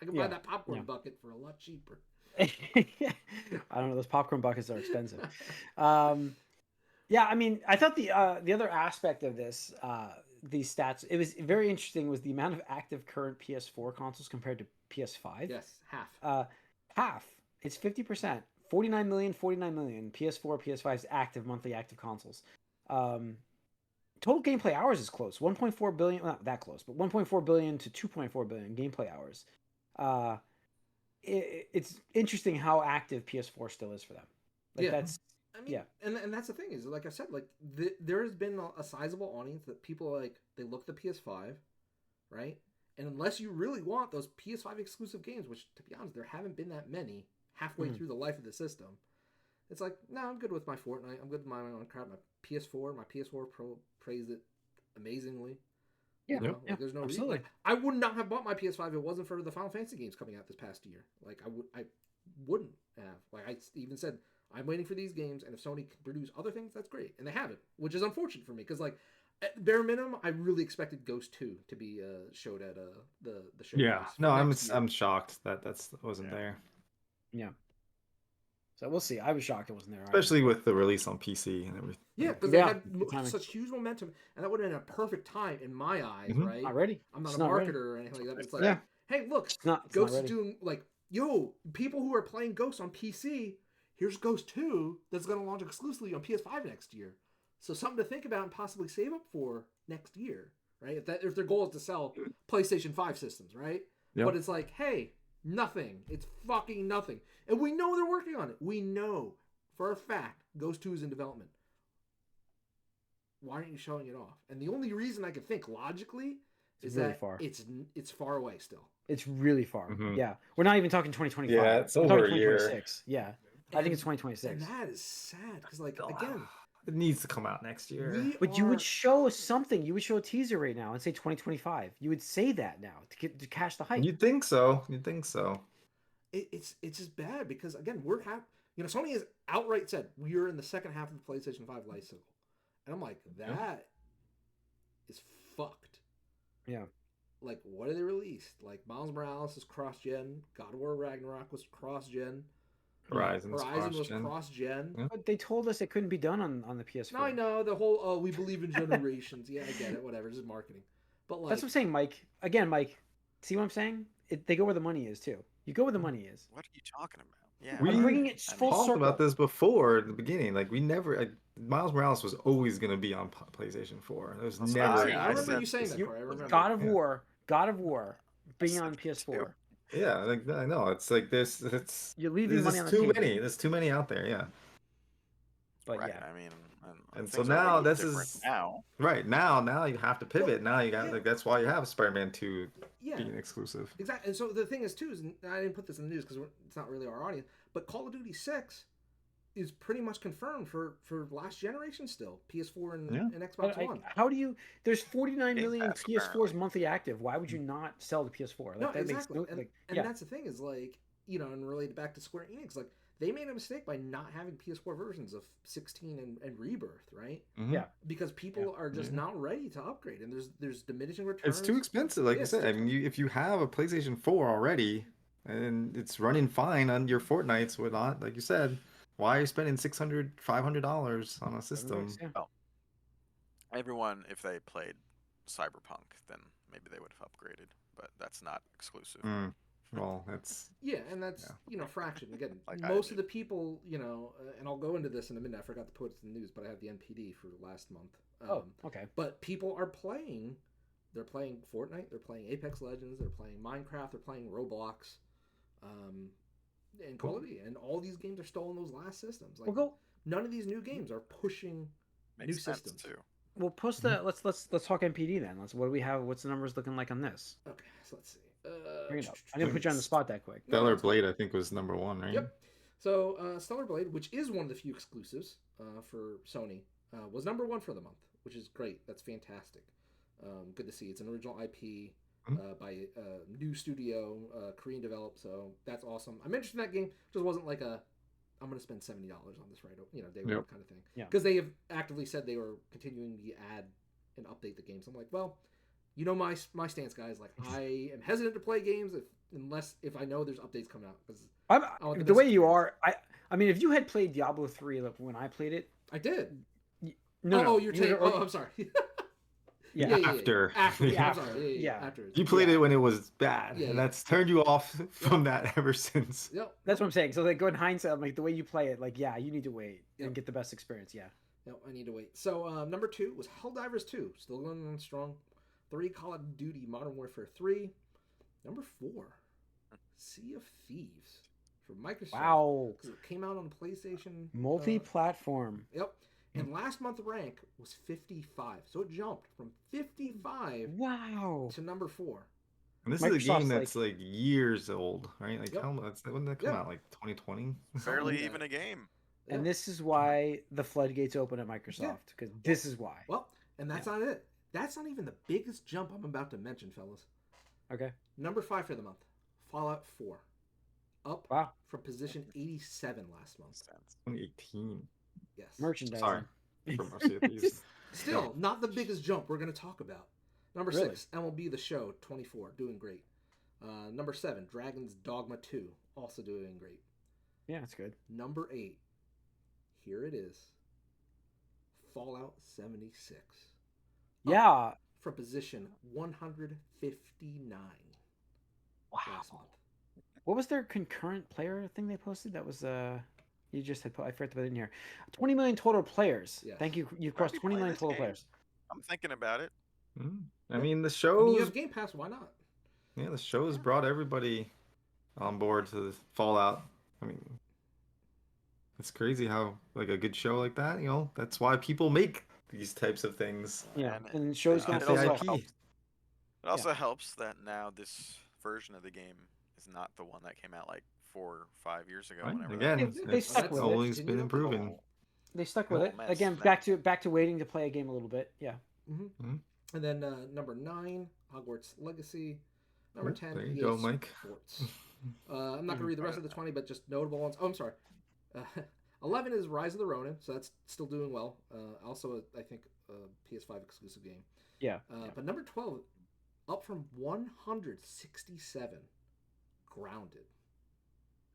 I can buy that popcorn bucket for a lot cheaper. I don't know. Those popcorn buckets are expensive. I mean, I thought the other aspect of this, these stats, it was very interesting, was the amount of active current PS4 consoles compared to PS5. Yes, half. Half. It's 50%. 49 million PS4, PS5's monthly active consoles. Total gameplay hours is close. 1.4 billion, not that close, but 1.4 billion to 2.4 billion gameplay hours. It's interesting how active PS4 still is for them. Like that's, I mean, and that's the thing is, like I said, like there has been a sizable audience that people like, they look at the PS5, right? And unless you really want those PS5 exclusive games, which to be honest, there haven't been that many halfway through the life of the system, it's like, no, I'm good with my Fortnite. I'm good with my Minecraft. My PS4 Pro praised it amazingly. Yeah, like, there's no reason. Like, I would not have bought my PS5 if it wasn't for the Final Fantasy games coming out this past year. Like I wouldn't have. Like I even said, I'm waiting for these games, and if Sony can produce other things, that's great, and they haven't, which is unfortunate for me because like at bare minimum, I really expected Ghost 2 to be showed at the show. Yeah, no, I'm shocked that wasn't there. Yeah. So we'll see. I was shocked it wasn't there, especially with the release on PC and everything. Yeah, because they had such huge momentum, and that would have been a perfect time in my eyes, right? Not ready. I'm not a marketer or anything like that. But it's like, hey, look, Ghost is doing like yo, people who are playing Ghost on PC, here's Ghost 2 that's going to launch exclusively on PS5 next year. So something to think about and possibly save up for next year, right? If their goal is to sell PlayStation 5 systems, right? Yep. But it's like, hey, nothing. It's fucking nothing. And we know they're working on it. We know for a fact Ghost 2 is in development. Why aren't you showing it off? And the only reason I could think logically is really that far. it's far away still. It's really far. Mhm. Yeah, we're not even talking 2025. Yeah, it's We're over talking a year. 2026. Yeah, I think it's 2026. And that is sad because, like, again, It needs to come out next year. But you would show something. You would show a teaser right now and say 2025. You would say that now to cash the hype. You'd think so. You'd think so. it's just bad because, again, Sony has outright said we're in the second half of the PlayStation 5 life cycle, and I'm like, that is fucked. Yeah. Like, what did they release? Like, Miles Morales is cross-gen. God of War Ragnarok was cross-gen. Horizon was cross-gen. cross-gen. Yeah. But they told us it couldn't be done on the PS4. Now I know the whole, we believe in generations. Yeah, I get it. Whatever. It's just marketing. But, like... That's what I'm saying, Mike. Again, Mike, see what I'm saying? They go where the money is, too. You go where the money is. What are you talking about? Yeah, I'm bringing it I mean, full talked circle. about this before at the beginning. Like, we never... Miles Morales was always going to be on PlayStation 4. It was That's never... what I remember said you saying that, you- Corey. I remember. God of War being on PS4. Yeah, like, I know. It's like there's You're leaving money on the too table. many. There's too many out there, yeah. But right. yeah. I mean, And so things are now already this different is... now. Right, now you have to pivot. Now you got... yeah. Like, that's why you have Spider-Man 2 Yeah. being exclusive. Exactly. And so the thing is, too, is, and I didn't put this in the news because it's not really our audience, but Call of Duty 6 is pretty much confirmed for last generation still. PS4 and Xbox But One. how do you... There's 49 million Pass, PS4s apparently. monthly active. Why would you not sell the PS4? Like, No, that exactly. makes no... and yeah. that's the thing is, like, and related back to Square Enix, like, they made a mistake by not having PS4 versions of 16 and Rebirth, right? Mhm. Yeah. Because people are just not ready to upgrade, and there's diminishing returns. It's too expensive, like Yeah, I it's said. too I mean, if you have a PlayStation 4 already and it's running fine on your Fortnites, whatnot, like you said, why are you spending $600, $500 on a system? Yeah. Well, everyone, if they played Cyberpunk, then maybe they would have upgraded, but that's not exclusive. Well, that's... Yeah, and that's, fraction. Again, Like I most did. of the people, and I'll go into this in a minute. I forgot to put it in the news, but I have the NPD for last month. Oh, okay. But people are playing. They're playing Fortnite. They're playing Apex Legends. They're playing Minecraft. They're playing Roblox. And Call of Duty. And all these games are stolen those last systems. Like, We'll go... none of these new games are pushing Makes new sense systems. too. We'll post the... Let's talk NPD then. What do we have? What's the numbers looking like on this? Okay, so let's see. Bring it up. I'm going to put you on the spot that quick. Stellar Blade, I think, was number 1, right? Yep. So Stellar Blade, which is one of the few exclusives for Sony, was number 1 for the month, which is great. That's fantastic. Good to see. It's an original IP by a new studio, Korean developed, so that's awesome. I'm interested in that game. Just wasn't like I'm going to spend $70 on this right, day one kind of thing. Yeah. Because they have actively said they were continuing to add and update the game. So I'm like, well, my stance, guys. Like, I am hesitant to play games unless I know there's updates coming out. Because the way you are, I mean, if you had played Diablo 3 like when I played it, I did. no, you're saying? I'm sorry. Yeah. After. After. Yeah. I'm sorry. Yeah. After. You played it when it was bad, Yeah, and yeah. that's turned you off from that ever since. Yep. That's what I'm saying. So like, go in hindsight, like the way you play it, like yeah, you need to wait Yep. and get the best experience. Yeah. Yep. I need to wait. So number 2 was Helldivers 2, still going on strong. 3, Call of Duty Modern Warfare 3. Number 4, Sea of Thieves for Microsoft. Wow. Because it came out on PlayStation. Multi-platform. Yep. And last month rank was 55. So it jumped from 55 Wow. to number 4. And this is a Microsoft's game that's like years old, right? Like, Yep. when did that come Yeah. out? Like 2020? Barely like even that. a game. And this is why the floodgates open at Microsoft, because this is why. Well, and that's not it. That's not even the biggest jump I'm about to mention, fellas. Okay. Number 5 for the month, Fallout 4. Up Wow. from position 87 last month. Sense. 2018. Yes. Merchandising. Sorry. From Sea of Thieves. Still, not the biggest jump we're going to talk about. Number Really? 6, MLB The Show 24, doing great. Number 7, Dragon's Dogma 2, also doing great. Yeah, that's good. Number 8, here it is, Fallout 76. Yeah. From position 159 last month. What was their concurrent player thing they posted? That was you just had I forgot to put it in here. 20 million total players. Yes. Thank you. You've I'd crossed be 20 playing million this total game. players. I'm thinking about it. I mean, the I shows. mean, you have Game Pass. Why not? Yeah, the shows Yeah. brought everybody on board to Fallout. I mean, it's crazy how like a good show like that, that's why people make these types of things. Yeah, And and shows Like, don't it's feel the well. IP. It also helps that now this version of the game is not the one that came out like 4 or 5 years ago. Right? Whenever Again, that They it's stuck with it. always been Continue to improving. They stuck with Oh, it. man, Again, snap. back to waiting to play a game a little bit. Yeah. Mm-hmm. And then number 9, Hogwarts Legacy. Number Oh, 10, there you EA go, Mike. Sports. I'm not gonna read the rest of the 20, but just notable ones. Oh, I'm sorry. 11 is Rise of the Ronin, so that's still doing well. Also, I think a PS5 exclusive game. Yeah. But number 12, up from 167, Grounded.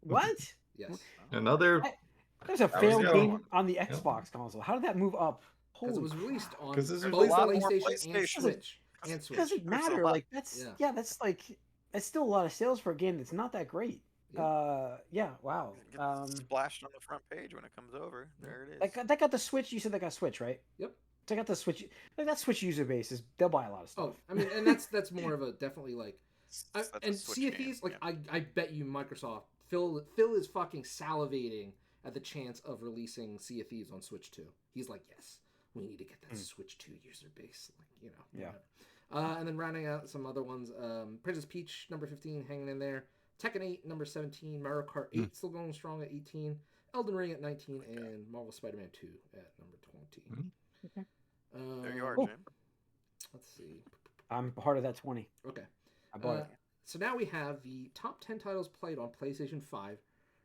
What? Yes. Another There's a That was failed the other game one. on the Xbox console. How did that move up? Because it Holy was released crap. on 'Cause this was both a lot more PlayStation and PlayStation. Switch. And It Switch. doesn't There's a matter. lot. Like that's Yeah. that's still a lot of sales for a game that's not that great. Yeah. Wow. It gets splashed on the front page when it comes over. There it is. That got the Switch. You said that got Switch, right? Yep. So I got the Switch. Like that Switch user base is they'll buy a lot of stuff. Oh, I mean, and that's more of a definitely like, That's a and Switch Sea of game, Thieves, like yeah. I bet you Microsoft Phil is fucking salivating at the chance of releasing Sea of Thieves on Switch 2. He's like, yes, we need to get that Switch 2 user base, like Yeah. whatever. And then rounding out some other ones, Princess Peach number 15 hanging in there, Tekken 8 number 17, Mario Kart 8 still going strong at 18, Elden Ring at 19, and Marvel Spider-Man 2 at number 20. Okay. There you are, Cool. Jim. Let's see. I'm part of that 20. Okay. I bought it. So now we have the top 10 titles played on PlayStation 5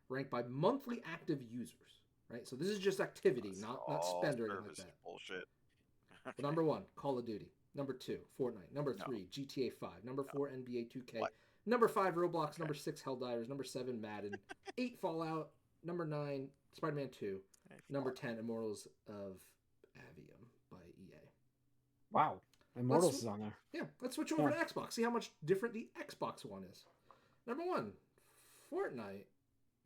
ranked by monthly active users, right? So this is just activity, That's not all spend or anything like service that. bullshit. So number 1, Call of Duty. Number 2, Fortnite. Number No. 3, GTA 5. Number 4, NBA 2K. What? Number 5, Roblox. Number 6, Helldivers. Number 7, Madden. 8, Fallout. Number 9, Spider-Man 2. Hey, Number fuck. 10, Immortals of Avium by EA. Wow. Immortals is on there. Yeah, let's switch over to Xbox. See how much different the Xbox One is. Number 1, Fortnite.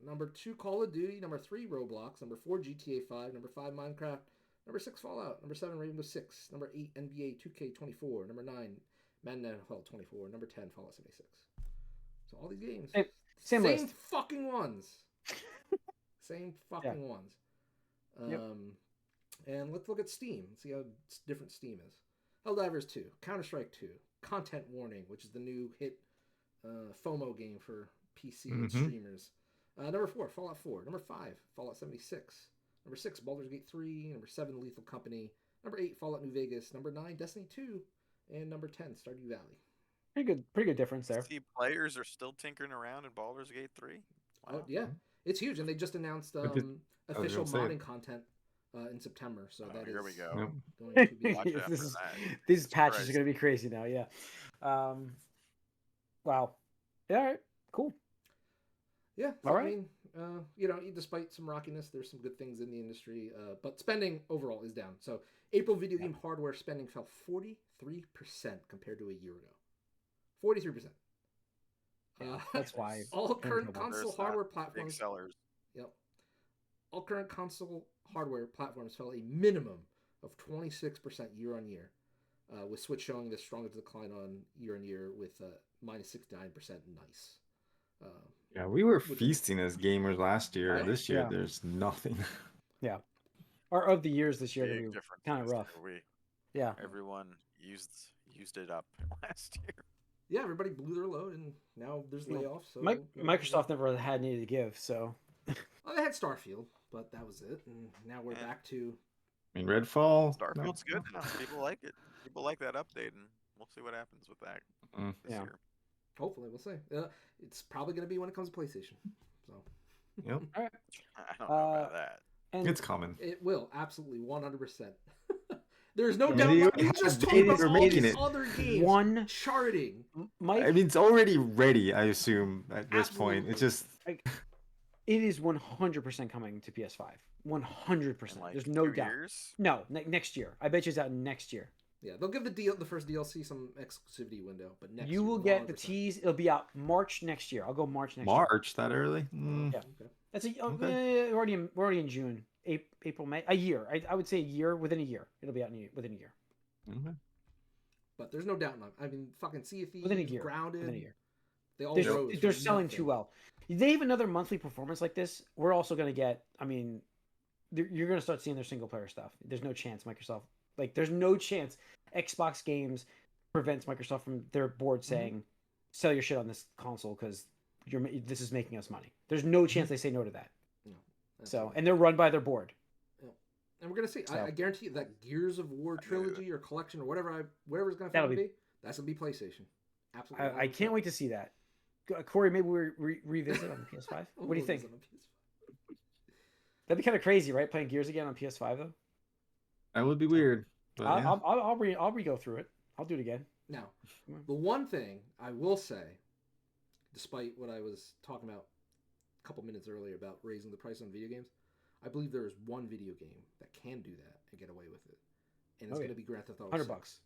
Number 2, Call of Duty. Number 3, Roblox. Number 4, GTA 5. Number 5, Minecraft. Number 6, Fallout. Number 7, Rainbow Six. Number 8, NBA 2K24. Number 9, Madden NFL 24. Number 10, Fallout 76. So all these games. Hey, same list. fucking ones. Same fucking ones. Yep. And let's look at Steam. See how different Steam is. Helldivers 2, Counter-Strike 2, Content Warning, which is the new hit FOMO game for PC and streamers. Number 4, Fallout 4. Number 5, Fallout 76. Number 6, Baldur's Gate 3. Number 7, Lethal Company. Number 8, Fallout New Vegas. Number 9, Destiny 2. And number 10, Stardew Valley. Pretty good difference there. See, players are still tinkering around in Baldur's Gate 3. Wow. Oh, yeah. It's huge. And they just announced official modding content in September. So that here is we go. going to be... Watch out for that. These patches Christ. are going to be crazy now. Yeah. Wow. Yeah, all right. Cool. Yeah. All right. I mean, despite some rockiness, there's some good things in the industry. But spending overall is down. So April video game hardware spending fell 43% compared to a year ago. 43%. That's why. All current There's console that. hardware Big platforms. sellers. Yep. All current console hardware platforms fell a minimum of 26% year on year, with Switch showing the strongest decline on year with minus 69% nice. Yeah, we were feasting as gamers last year. Yeah. This year, Yeah. there's nothing. Yeah. Or of the years this year, Big going to be difference kind of this rough. year. Yeah. Everyone used it up last year. Yeah, everybody blew their load, and now there's layoffs. So Microsoft never had any to give, so. Well, they had Starfield, but that was it, and now we're back to. I mean, Redfall. Starfield's good now. People like it. People like that update, and we'll see what happens with that this Yeah. year. Hopefully, we'll see. It's probably going to be when it comes to PlayStation. So Yep, I don't know about that. And it's coming. it will absolutely 100%. There's no I mean, doubt. they We already just have talked about data all making these it. other games One charting. Mike, I mean, it's already ready. I assume at this point, Absolutely. it's just it is 100% coming to PS5. 100%. In like There's no 2 doubt. years? No, next year. I bet you it's out next year. Yeah, they'll give the first DLC some exclusivity window, but next You year, will get the 100%. tease. It'll be out March next year. I'll go March next year. March that early? Yeah. Okay. That's Okay. we're already in June, April, May, a year. I would say a year. Within a year, it'll be out within a year. Okay. But there's no doubt. I mean, fucking Sea of Within a Thieves, year. Grounded, Within a year. they all They're, rose. they're from selling nothing. too well. They have another monthly performance like this. We're also going to get. I mean, you're going to start seeing their single player stuff. There's no chance Microsoft. Like, there's no chance Xbox games prevents Microsoft from their board saying, "Sell your shit on this console because this is making us money." There's no chance they say no to that. No, So, and they're run by their board. yeah. And we're gonna see. So- I guarantee you that Gears of War trilogy or collection or whatever it's gonna That'll be, that's gonna be PlayStation. Absolutely. I can't wait to see that. Corey, maybe we revisit on the PS5. What do you think? That'd be kind of crazy, right? Playing Gears again on PS5 though. That would be weird. But yeah. I'll re-go through it. I'll do it again. Now, the one thing I will say, despite what I was talking about a couple minutes earlier about raising the price on video games, I believe there is one video game that can do that and get away with it, and it's going to be Grand Theft Auto. $100.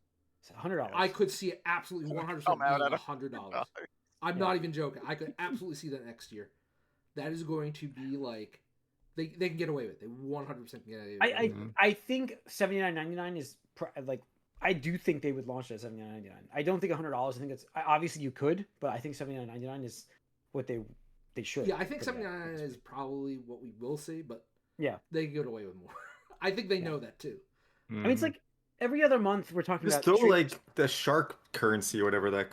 $100. I could see it absolutely 100% Come out being at $100. I'm not even joking. I could absolutely see that next year. That is going to be like they can get away with it. They 100% can get away with it. I think $79.99 is like I do think they would launch it at $79.99. I don't think $100. I think it's obviously you could, but I think $79.99 is what they should. Yeah, I think $79.99 is probably what we will see, but yeah, they can get away with more. I think they know that too. I mean, it's like every other month we're talking just about. throw like the shark currency or whatever their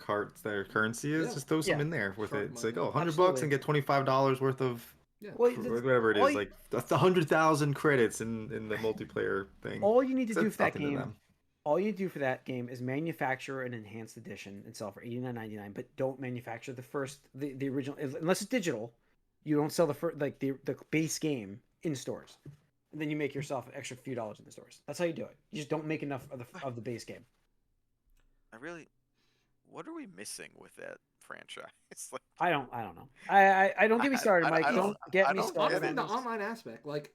currency is. Yeah. Just throw some in there with Shark it. It's money. like, $100 Absolutely. and get $25 worth of Yeah. Well, whatever it is. Like that's 100,000 credits in the multiplayer thing. All you need to do That's for that nothing to game. them. All you do for that game is manufacture an enhanced edition and sell for $89.99, but don't manufacture the original unless it's digital. You don't sell the base game in stores, and then you make yourself an extra few dollars in the stores. That's how you do it. You just don't make enough of the base game. What are we missing with that franchise? Like, I don't know. I don't get me started, Mike. Don't get me don't started. get it. The online aspect, like,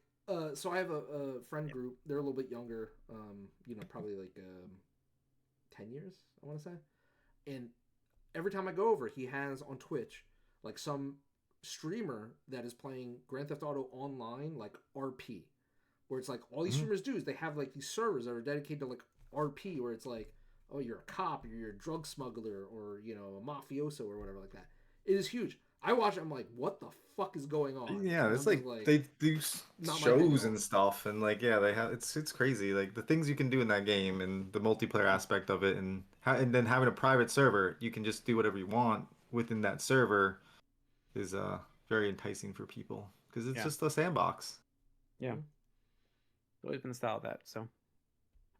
so I have a friend group. They're a little bit younger, probably like 10 years, I want to say. And every time I go over, he has on Twitch like some streamer that is playing Grand Theft Auto Online, like RP, where it's like all these streamers do is they have like these servers that are dedicated to like RP, where it's like, oh, you're a cop, or you're a drug smuggler, or a mafioso or whatever like that. It is huge. I watch it, I'm like, what the fuck is going on? Yeah, And it's I'm like just they do not my shows video. and stuff, and like they have it's crazy. Like the things you can do in that game and the multiplayer aspect of it, and then having a private server, you can just do whatever you want within that server, is very enticing for people because it's just a sandbox. Yeah, it's always been the style of that. So, all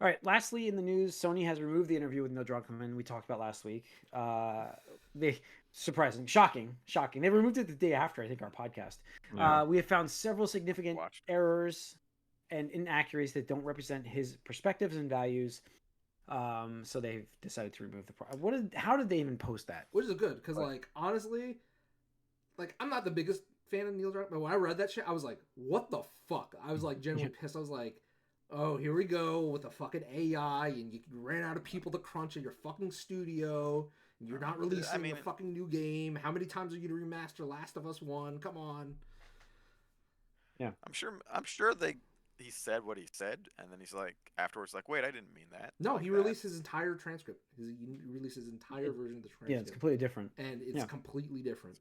right. Lastly, in the news, Sony has removed the interview with Neil Druckmann we talked about last week. Shocking. They removed it the day after, I think, our podcast. Yeah. We have found several significant errors and inaccuracies that don't represent his perspectives and values. So they've decided to remove the. How did they even post that? Which is good, because like honestly, like I'm not the biggest fan of Neil Druckmann, but when I read that shit, I was like, what the fuck? I was like genuinely pissed. I was like, oh, here we go with the fucking AI, and you ran out of people to crunch at your fucking studio. And you're not releasing a fucking new game. How many times are you going to remaster Last of Us 1? Come on. Yeah. I'm sure he said what he said, and then he's like afterwards like, wait, I didn't mean that. No, like he released his entire transcript. He released his entire version of the transcript. Yeah, it's completely different. And it's completely different.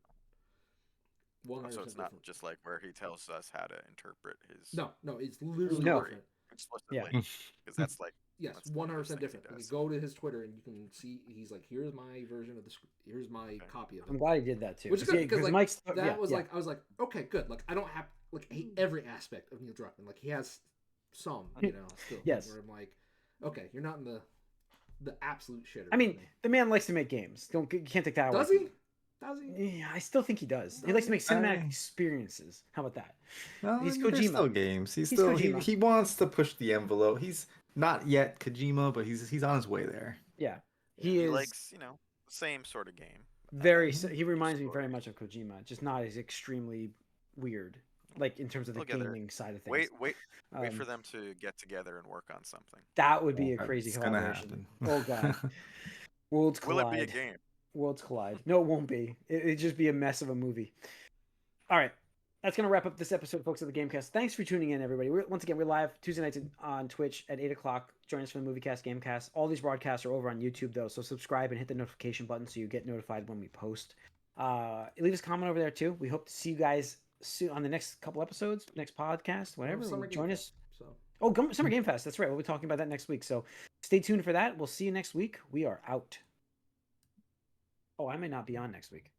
100% so it's not different. just like where he tells us how to interpret his. No, it's literally No. different. Explicitly, because that's like. Yes, 100% different. You go to his Twitter and you can see he's like, "Here's my version of the script. Here's my copy of it." I'm glad he did that too. Which is good because like Mike's, that was like I was like, okay, good. Like I don't have like hate every aspect of Neil Druckmann. Like he has some, still. Yes. Where I'm like, okay, you're not in the absolute shit. I mean, the man likes to make games. You can't take that away. Does he? Does he? Yeah, I still think he does. He likes to make cinematic experiences. How about that? No, He's there's Kojima. still games. He's He's still Kojima. he wants to push the envelope. He's not yet Kojima, but he's on his way there. Yeah, He is likes the same sort of game. very. He reminds me very much of Kojima, just not as extremely weird. like in terms of the They'll get there. gaming side of things. Wait Um, for them to get together and work on something. That would be a crazy It's gonna collaboration. happen. Oh god, worlds Will collide. it be a game? Worlds collide. No, it won't be. It'd just be a mess of a movie. All right. That's going to wrap up this episode, folks, of the Gamecast. Thanks for tuning in, everybody. Once again, we're live Tuesday nights on Twitch at 8 o'clock. Join us for the MovieCast, Gamecast. All these broadcasts are over on YouTube, though, so subscribe and hit the notification button so you get notified when we post. Leave us a comment over there, too. We hope to see you guys soon on the next couple episodes, next podcast, whatever. Join us. So. Oh, Summer Game Fest. That's right. We'll be talking about that next week. So stay tuned for that. We'll see you next week. We are out. Oh, I may not be on next week.